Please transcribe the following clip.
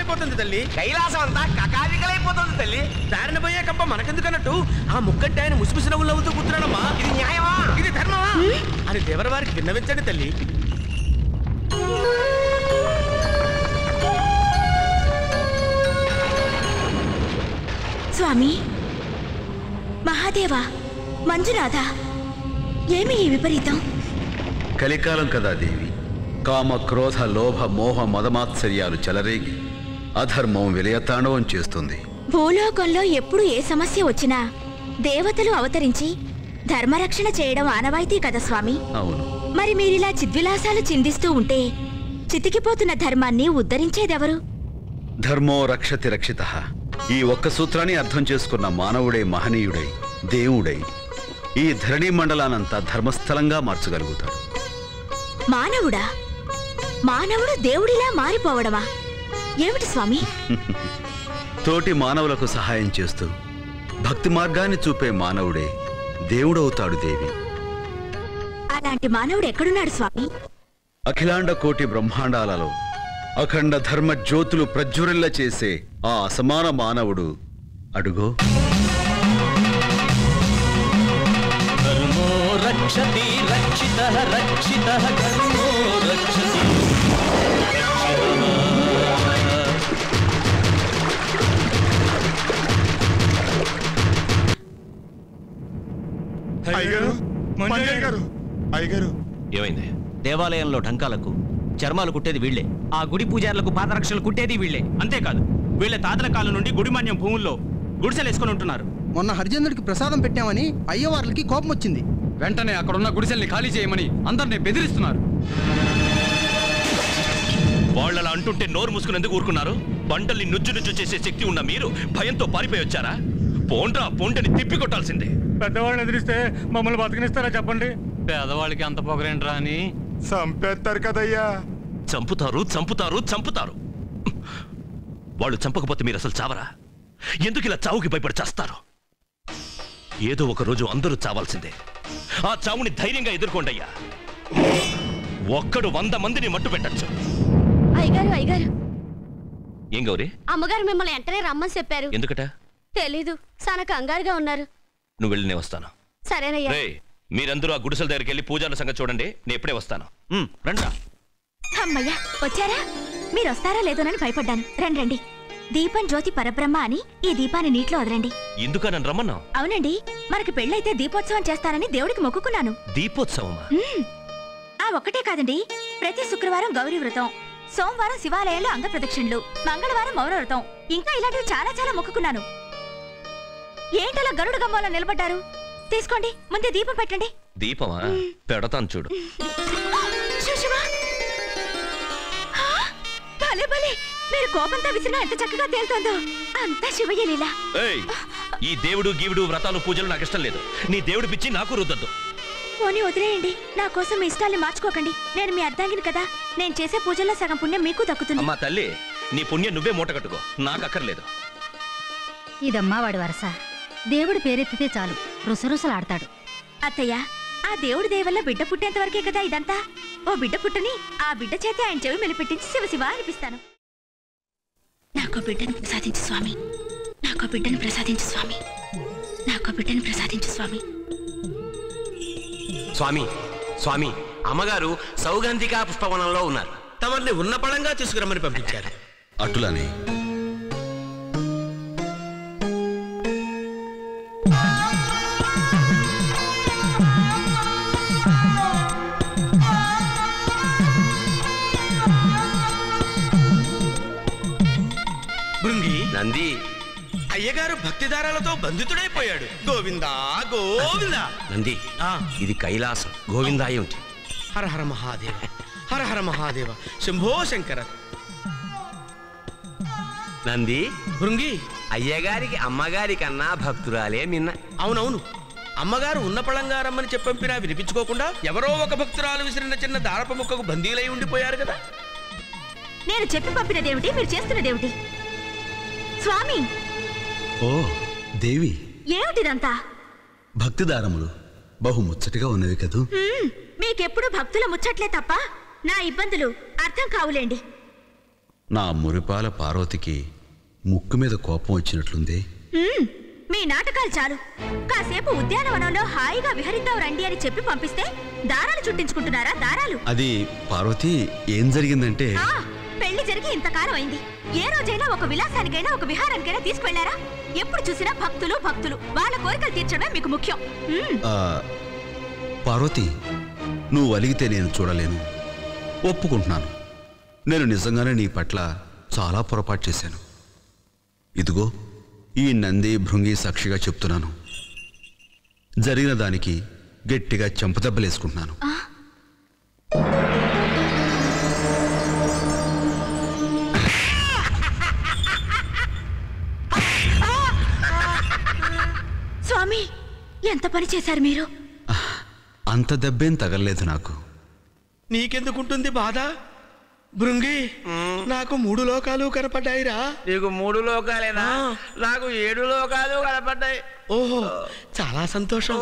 కకావికలైపోతుంది తల్లి. కైలాసం అంతా కకావికలైపోతుంది తల్లి. దారిన పోయే కంప మనకెందుకన్నట్టు ఆ ముక్కంటే ఆయన ముసిముసి నవ్వులు నవ్వుతూ కూర్చున్నాడమ్మా. ఇది న్యాయమా, ఇది ధర్మమా అని దేవర వారికి విన్నవించండి తల్లి. స్వామి, మహాదేవా, మంజునాథ, ఏమి ఈ విపరీతం? కలికాలం కదా దేవి. కామ క్రోధ లోభ మోహ మదమాత్సర్యాలు చెలరేగి అధర్మం విలయతాండవం చేస్తుంది. భూలోకంలో ఎప్పుడు ఏ సమస్య వచ్చినా దేవతలు అవతరించి ధర్మరక్షణ చేయడం ఆనవాయితీ కదా స్వామి. అవును. మరి మీరిలా చిద్విలాసాలు చిందిస్తూ ఉంటే చితికిపోతున్న ధర్మాన్ని ఉద్ధరించేదెవరు? ధర్మో రక్షతి రక్షితః. ఈ ఒక్క సూత్రాన్ని అర్థం చేసుకున్న మానవుడే మహనీయుడై దేవుడై ఈ ధరణి మండలానంతా ధర్మస్థలంగా మార్చగలుగుతాడు. మానవుడా? మానవుడు దేవుడిలా మారిపోవడమా? ఏమిటి స్వామి? తోటి మానవులకు సహాయం చేస్తూ భక్తి మార్గాన్ని చూపే మానవుడే దేవుడవుతాడు దేవి. అలాంటి మానవుడు ఎక్కడున్నాడు స్వామి? అఖిలాండ కోటి బ్రహ్మాండాలలో అఖండ ధర్మ జ్యోతులు ప్రజ్వరిల్ల చేసే ఆ అసమాన మానవుడు అడుగో. ధర్మో రక్షతి రక్షితః రక్షితః ధర్మో రక్షతి. ఏమైంది? దేవాలయంలో ఢంకాలకు చర్మాలు కుట్టేది వీళ్లే, ఆ గుడి పూజారులకు పాదరక్షలు కుట్టేది వీళ్లే. అంతేకాదు వీళ్ళ తాతల కాలం నుండి గుడిమాన్యం భూముల్లో గుడిసెలేసుకుని ఉంటున్నారు. మొన్న హరిజనుడికి ప్రసాదం పెట్టామని అయ్యవార్లకి కోపం వచ్చింది. వెంటనే అక్కడున్న గుడిసెల్ని ఖాళీ చేయమని అందరినీ బెదిరిస్తున్నారు. వాళ్ళలా అంటుంటే నోరు మూసుకునేందుకు ఊరుకున్నారు? పంటల్ని నుజ్జు నుజ్జు చేసే శక్తి ఉన్న మీరు భయంతో పారిపోయి వచ్చారా? పోండ్రా పోంటని తిప్పి కొట్టాల్సిందే. పెద్దవాళ్ళని ఎదిరిస్తే మమ్మల్ని బతికినిస్తారా చెప్పండి? పేదవాళ్ళకి అంత పొగరేంట్రా అని చంపేస్తారు కదయ్యా. చంపుతారు చంపుతారు చంపుతారు. వాళ్ళు చంపకపోతే మీరు అసలు చావరా? ఎందుకు ఇలా చావుకి భయపడి చేస్తారు? ఏదో ఒక రోజు అందరూ చావాల్సిందే. ఆ చావుని ధైర్యంగా ఎదుర్కోండి అయ్యా. ఒక్కడు 100 మందిని మట్టు పెట్టచ్చు. అయ్యగారు, అయ్యగారు, ఏం గౌరీ? అమ్మగారు మిమ్మల్ని వెంటనే రమ్మని చెప్పారు. ఎందుకట? తెలీదు, చాలా కంగారుగా ఉన్నారు. నువ్వు వెళ్ళి నేను వస్తాను. సరేనయ్యా. రే, మీరందరూ ఆ గుడిసెల దగ్గరికి వెళ్ళి పూజాల సంగతి చూడండి. నేను ఎప్పుడే వస్తాను. రండ్రా. అమ్మయ్యా, వచ్చారా? మీరు వస్తారా లేదోనని భయపడ్డాను. రండి రండి. దీపం జ్యోతి పరబ్రహ్మ అని ఈ దీపాన్ని నీటిలో వదలండి. ఎందుకా నన్ను రమ్మన్నావు? అవునండి, మనకి పెళ్ళైతే దీపోత్సవం చేస్తానని దేవుడికి మొక్కుకున్నాను. దీపోత్సవమా? ఆ ఒక్కటే కాదండి, ప్రతి శుక్రవారం గౌరీ వ్రతం, సోమవారం శివాలయంలో అంగ ప్రదక్షిణలు, మంగళవారం మౌన వ్రతం, ఇంకా ఇలాంటివి చాలా చాలా మొక్కుకున్నాను. ఏంటలా గరుడు గమ్మలో నిలబడ్డారు? తీసుకోండి, ముందే దీపం పెట్టండి. దీపమా? పెడతాను చూడు. భలే భలే, మీరు కోపంతో విసిరినా ఎంత చక్కగా తేలుతోందో. అంతా శివయ్య లీల. ఈ దేవుడు గీవుడు వ్రతాలు పూజలు నాకు ఇష్టం లేదు. నీ దేవుడి పిచ్చి నాకు రుద్దద్దు. పోనీ వదిలేయండి, నా కోసం మీ ఇష్టాల్ని మార్చుకోకండి. నేను మీ అర్ధాంగిని కదా, నేను చేసే పూజల్లో సగం పుణ్యం మీకు దక్కుతుంది. అమ్మా తల్లి, నీ పుణ్యం నువ్వే మూట కట్టుకో, నాకు అక్కర్లేదు. ఇదమ్మా వాడి వరస. దేవుడి పేరెత్తితే చాలు రుసరుసలాడతాడు. అత్తయ్య, ఆ దేవుడి దేవల్ల బిడ్డ పుట్టేంత వరకే కదా ఇదంతా. ఓ బిడ్డ పుట్టని ఆ బిడ్డ చేతి ఆయన చెవి మెలిపెట్టించి శివశివ అనిపిస్తాను. నాకో బిడ్డను ప్రసాదించు స్వామి, నాకో బిడ్డను ప్రసాదించు స్వామి, నాకో బిడ్డను ప్రసాదించు స్వామి. స్వామి, స్వామి, అమ్మగారు సౌగంధికా పుష్పవనంలో ఉన్నారు. తమని ఉన్న పడంగా తీసుకురమ్మని పంపించారు. అటులని భృంగి, నంది, అయ్యగారు భక్తిదారాలతో బంధితుడైపోయాడు. గోవిందా గోవిందా. నంది, ఇది కైలాసం. గోవిందా ఏమిటి? హర హర మహాదేవ, హర హర మహాదేవ, శంభో శంకర. నంది, భృంగి, అయ్యగారికి అమ్మగారి కన్నా భక్తురాలే మిన్న. అవునవును, అమ్మగారు ఉన్న పళంగా రమ్మని చెప్పంపినా వినిపించుకోకుండా ఎవరో ఒక భక్తురాలు విసిరిన చిన్న దారప ముక్కకు బందీలై ఉండిపోయారు కదా. నేను చెప్పి పంపినదేమిటి, మీరు చేస్తున్నదేమిటి? స్వామి, ఓ దేవి, ఏమిటిదంతా? భక్తిదారములు బహు ముచ్చటగా ఉన్నవి కదూ. మీకెప్పుడు భక్తుల ముచ్చట్లే తప్ప నా ఇబ్బందులు అర్థం కావులేండి. నా మురిపాల పార్వతికి ముక్కు మీద కోపం వచ్చినట్లుంది. మీ నాటకాలు చాలు. కాసేపు ఉద్యానవనంలో హాయిగా విహరిద్దాం రండి అని చెప్పి పంపిస్తే దారాలు చుట్టించుకుంటున్నారా? దారాలు. అది పార్వతి, ఏం జరిగిందంటే పెళ్లి జరిగి ఇంతకాలం అయింది. ఏ రోజైనా ఒక విలాసానికైనా ఒక విహారానికైనా తీసుకువెళ్లారా? ఎప్పుడు చూసినా భక్తులు భక్తులు. వాళ్ళ కోరికలు తీర్చడమే మీకు ముఖ్యం. పార్వతి, నువ్వు అలిగితే నేను చూడలేను, ఒప్పుకుంటున్నాను. నేను నిజంగానే నీ పట్ల చాలా పొరపాటు చేశాను. ఇదిగో ఈ నంది భృంగి సాక్షిగా చెప్తున్నాను. జరిగిన దానికి గట్టిగా చెంపదెబ్బలేసుకుంటున్నాను. స్వామి, ఎంత పని చేశారు మీరు? అంత దెబ్బేం తగలలేదు నాకు. నీకెందుకుంటుంది బాధ? భృంగి, నాకు 3 లోకాలు కనపడ్డాయిరా. నీకు 3 లోకాలేనా? నాకు 7 లోకాలు కనపడ్డాయి. ఓహో, చాలా సంతోషం.